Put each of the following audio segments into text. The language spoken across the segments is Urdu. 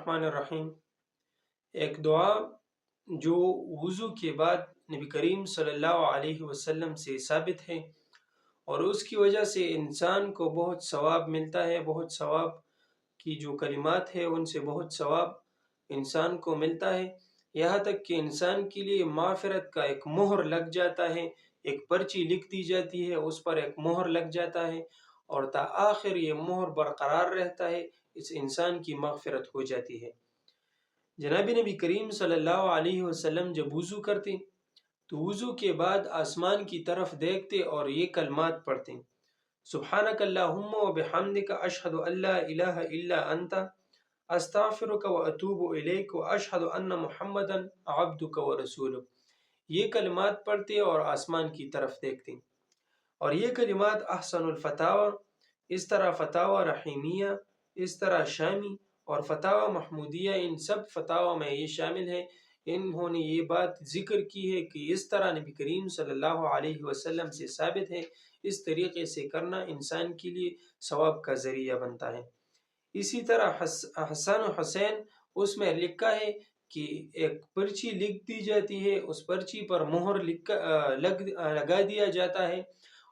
الرحمن الرحیم۔ ایک دعا جو وضو کے بعد نبی کریم صلی اللہ علیہ وسلم سے ثابت ہے اور اس کی وجہ سے انسان کو بہت ثواب ملتا ہے، بہت ثواب کی جو کلمات ہے ان سے بہت ثواب انسان کو ملتا ہے، یہاں تک کہ انسان کے لیے مغفرت کا ایک مہر لگ جاتا ہے، ایک پرچی لکھ دی جاتی ہے، اس پر ایک مہر لگ جاتا ہے اور تا آخر یہ مہر برقرار رہتا ہے، اس انسان کی مغفرت ہو جاتی ہے۔ جناب نبی کریم صلی اللہ علیہ وسلم جب وضو کرتے تو وضو کے بعد آسمان کی طرف دیکھتے اور یہ کلمات پڑھتے: سبحانک اللہم و بحمدک اشہد ان لا الہ الا انت استغفرک و اتوب الیک و اشہد ان محمدا عبدک و رسولک۔ یہ کلمات پڑھتے اور آسمان کی طرف دیکھتے، اور یہ کلمات احسن الفتاوی، اس طرح فتاوی رحیمیہ، اس طرح شامی اور فتاوی محمودیہ، ان سب فتاوی میں یہ شامل ہے۔ انہوں نے یہ بات ذکر کی ہے کہ اس طرح نبی کریم صلی اللہ علیہ وسلم سے ثابت ہے، اس طریقے سے کرنا انسان کے لیے ثواب کا ذریعہ بنتا ہے۔ اسی طرح حسن و حسین، اس میں لکھا ہے کہ ایک پرچی لکھ دی جاتی ہے، اس پرچی پر مہر لگا دیا جاتا ہے۔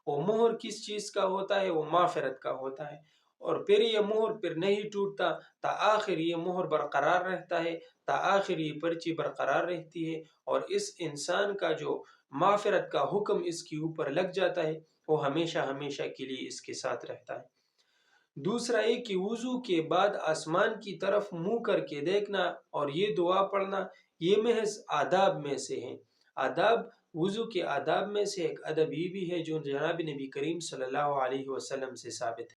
وہ مہر کس چیز کا ہوتا ہے؟ وہ مغفرت کا ہوتا ہے، اور پھر یہ مہر پھر نہیں ٹوٹتا، تا آخر یہ مہر برقرار رہتا ہے، تا آخر یہ پرچی برقرار رہتی ہے، اور اس انسان کا جو مغفرت کا حکم اس کے اوپر لگ جاتا ہے وہ ہمیشہ ہمیشہ کے لیے اس کے ساتھ رہتا ہے۔ دوسرا یہ کہ وضو کے بعد آسمان کی طرف منہ کر کے دیکھنا اور یہ دعا پڑھنا، یہ محض آداب میں سے ہیں۔ آداب، وضو کے آداب میں سے ایک ادب یہ بھی ہے جو جناب نبی کریم صلی اللہ علیہ وسلم سے ثابت ہے۔